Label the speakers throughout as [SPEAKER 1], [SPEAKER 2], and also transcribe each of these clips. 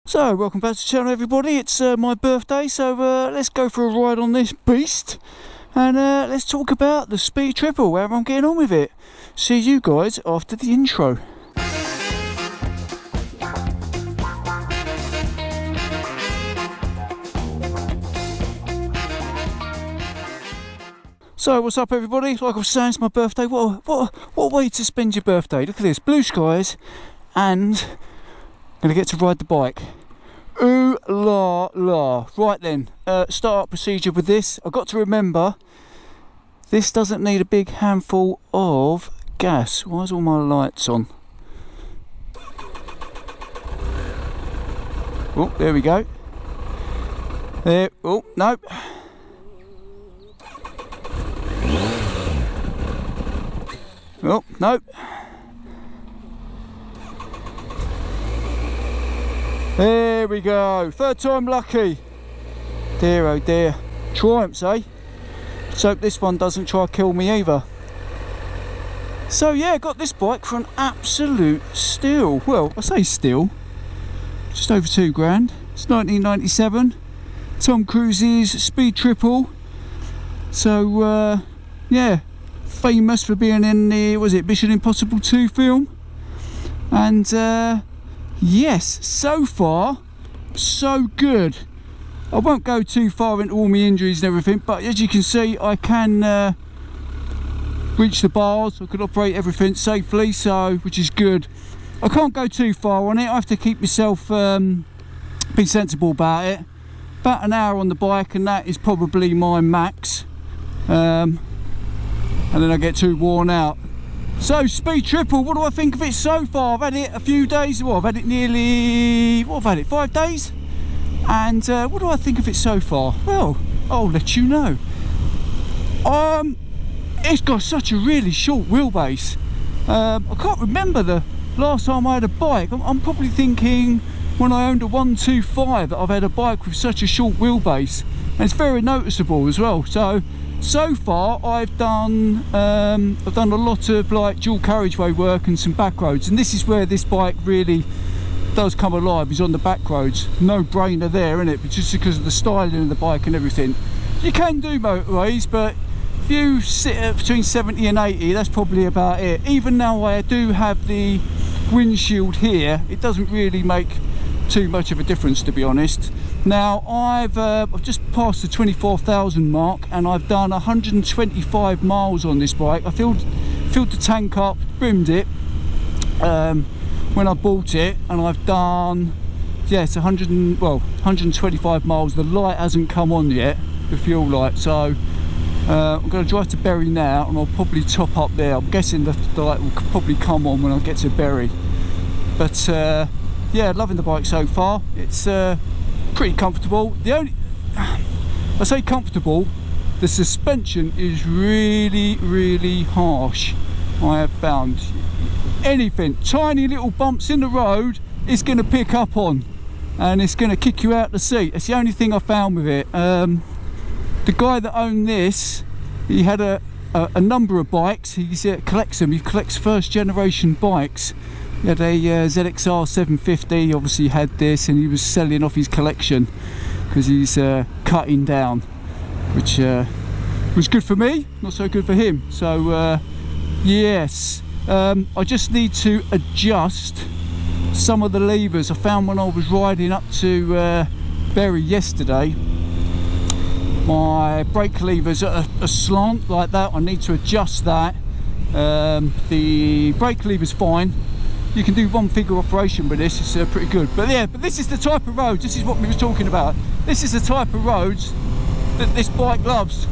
[SPEAKER 1] So, welcome back to the channel everybody. It's my birthday, so let's go for a ride on this beast. And let's talk about the Speed Triple, how I'm getting on with it. See you guys after the intro. So, what's up everybody? Like I was saying, it's my birthday. What a way to spend your birthday. Look at this, blue skies, and I'm going to get to ride the bike. Ooh la la. Right then, start procedure with this. I've got to remember, this doesn't need a big handful of gas. Why is all my lights on? Oh, there we go. There, oh, nope. Oh, nope. There we go, third time lucky. Dear oh dear, triumphs, eh? Let's hope this one doesn't try to kill me either. So yeah, got this bike for an absolute steal. Well, I say steal, just over £2 It's 1997, Tom Cruise's Speed Triple. So yeah, famous for being in the, was it Mission Impossible 2 film? And yes, so far, so good. I won't go too far into all my injuries and everything, but as you can see, I can reach the bars. I can operate everything safely, so which is good. I can't go too far on it. I have to keep myself be sensible about it. About an hour on the bike, and that is probably my max. And then I get too worn out. So, Speed Triple, what do I think of it so far? I've had it a few days, well, I've had it nearly, what have I had it, 5 days? And what do I think of it so far? Well, I'll let you know. It's got such a really short wheelbase. I can't remember the last time I had a bike. I'm probably thinking when I owned a 125 that I've had a bike with such a short wheelbase. And it's very noticeable as well. So far I've done a lot of like dual carriageway work and some back roads, and this is where this bike really does come alive, is on the back roads. No brainer there, isn't it? But just because of the styling of the bike and everything. You can do motorways, but if you sit at between 70 and 80, that's probably about it. Even now I do have the windshield here, it doesn't really make too much of a difference, to be honest. Now I've just passed the 24,000 mark, and I've done 125 miles on this bike. I filled the tank up, brimmed it when I bought it, and I've done, yes, 125 miles. The light hasn't come on yet, the fuel light, so I'm going to drive to Bury now, and I'll probably top up there. I'm guessing the light will probably come on when I get to Bury. But yeah, loving the bike so far. It's pretty comfortable. I say comfortable, the suspension is really harsh. I have found anything, tiny little bumps in the road, it's going to pick up on, and it's going to kick you out the seat. It's the only thing I found with it. The guy that owned this, he had a number of bikes. He collects them. He collects first generation bikes. He had a ZXR 750, obviously had this, and he was selling off his collection because he's cutting down, which was good for me, not so good for him. So yes, I just need to adjust some of the levers. I found when I was riding up to Bury yesterday, my brake levers are a slant like that. I need to adjust that. The brake lever's fine. You can do one figure operation with this, it's pretty good. But yeah, but this is the type of roads, this is what we was talking about. This is the type of roads that this bike loves.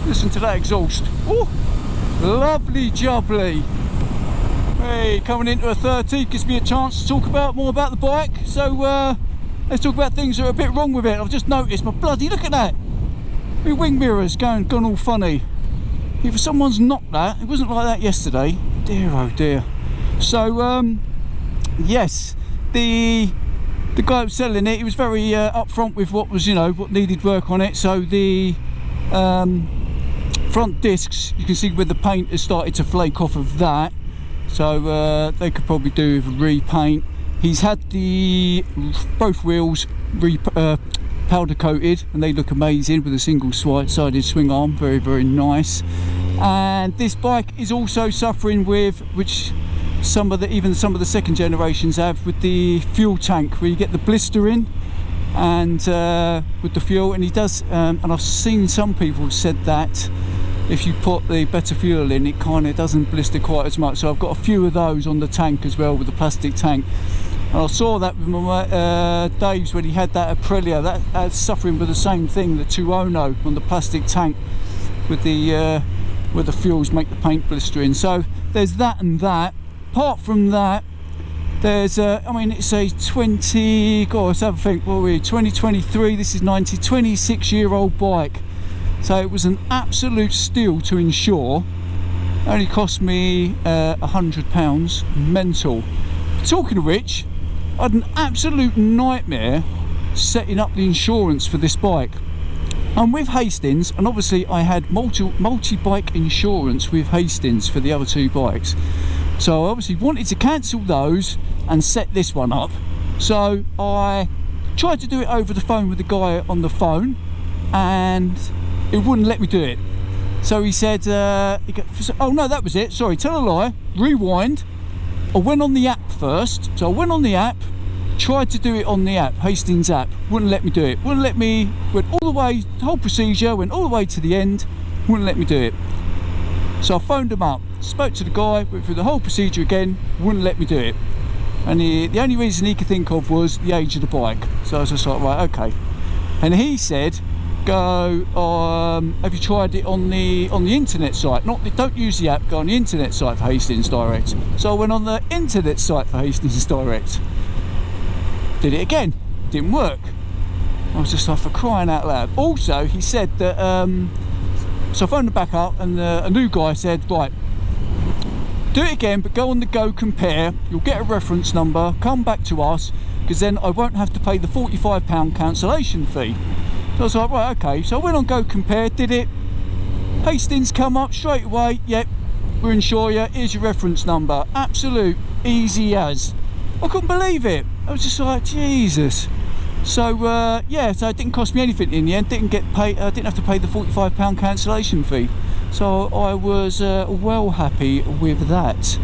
[SPEAKER 1] Listen to that exhaust. Oh, lovely jubbly. Hey, coming into a 30 gives me a chance to talk more about the bike. So let's talk about things that are a bit wrong with it. I've just noticed my bloody, look at that. My wing mirror's gone all funny. If someone's knocked that, it wasn't like that yesterday. Dear oh dear. So yes, the guy who was selling it, he was very upfront with what was, what needed work on it. So the front discs, you can see where the paint has started to flake off of that, so they could probably do with a repaint. He's had both wheels powder coated, and they look amazing with a single sided swing arm. Very, very nice. And this bike is also suffering with, which even some of the second generations have, with the fuel tank, where you get the blister in, and with the fuel. And he does, and I've seen some people have said that if you put the better fuel in, it kind of doesn't blister quite as much. So I've got a few of those on the tank as well, with the plastic tank. And I saw that with my Dave's when he had that Aprilia, that's suffering with the same thing, the 209 on the plastic tank, with the where the fuels make the paint blistering. So there's that and that. Apart from that, there's I mean, it's a 2023, this is 26-year-old bike. So it was an absolute steal to insure. Only cost me £100, mental. Talking of which, I had an absolute nightmare setting up the insurance for this bike. I'm with Hastings, and obviously I had multi-bike insurance with Hastings for the other two bikes. So I obviously wanted to cancel those and set this one up. So I tried to do it over the phone with the guy on the phone, and it wouldn't let me do it. So he said, oh no, that was it, sorry, tell a lie, rewind. I went on the app first. So I went on the app, tried to do it on the app, Hastings app, wouldn't let me do it. Wouldn't let me, went all the way, the whole procedure, went all the way to the end, wouldn't let me do it. So I phoned him up, spoke to the guy, went through the whole procedure again, wouldn't let me do it. And the only reason he could think of was the age of the bike. So I was just like, right, okay. And he said, go, have you tried it on the internet site? Don't use the app, go on the internet site for Hastings Direct. So I went on the internet site for Hastings Direct. Did it again, didn't work. I was just like, for crying out loud. Also, he said that, so I phoned him back up, and a new guy said, right, do it again, but go on the Go Compare, you'll get a reference number, come back to us, because then I won't have to pay the £45 cancellation fee. So I was like, right, okay. So I went on Go Compare, did it. Hastings come up straight away, yep, we'll insure you, here's your reference number. Absolute easy as. I couldn't believe it. I was just like, Jesus. So yeah, so it didn't cost me anything in the end. Didn't get paid. I didn't have to pay the £45 cancellation fee. So I was well happy with that.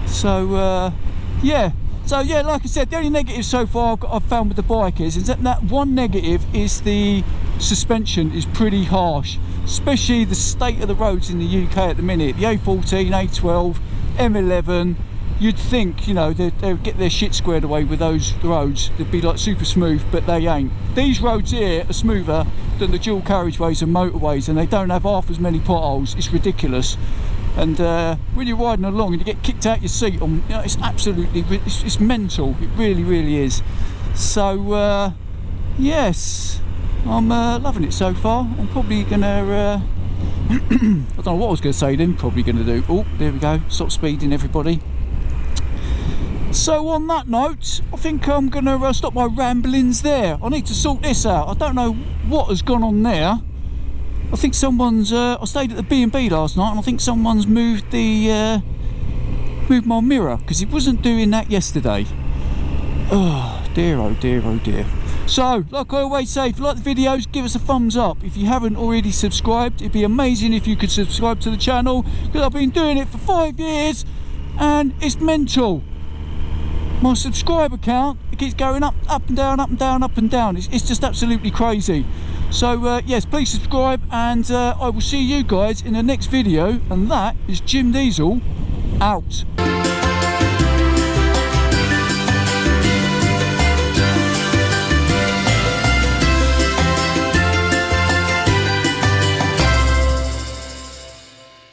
[SPEAKER 1] So yeah. So yeah, like I said, the only negative so far I've found with the bike is that one negative is the suspension is pretty harsh, especially the state of the roads in the UK at the minute. The A14, A12, M11. You'd think, you know, they'd get their shit squared away with those roads. They'd be like super smooth, but they ain't. These roads here are smoother than the dual carriageways and motorways, and they don't have half as many potholes. It's ridiculous. And when you're riding along and you get kicked out your seat, you know, it's absolutely, it's mental. It really, really is. So yes, I'm loving it so far. I'm probably gonna I don't know what I was gonna say then. Probably gonna do, oh, there we go, stop speeding everybody. So on that note, I think I'm going to stop my ramblings there. I need to sort this out. I don't know what has gone on there. I think someone's, I stayed at the B&B last night, and I think someone's moved moved my mirror, because it wasn't doing that yesterday. Oh dear, oh dear, oh dear. So, like I always say, if you like the videos, give us a thumbs up. If you haven't already subscribed, it'd be amazing if you could subscribe to the channel, because I've been doing it for 5 years, and it's mental. My subscriber count, it keeps going up and down, up and down, up and down. It's just absolutely crazy. So yes, please subscribe, and I will see you guys in the next video, and that is Jim Diesel out.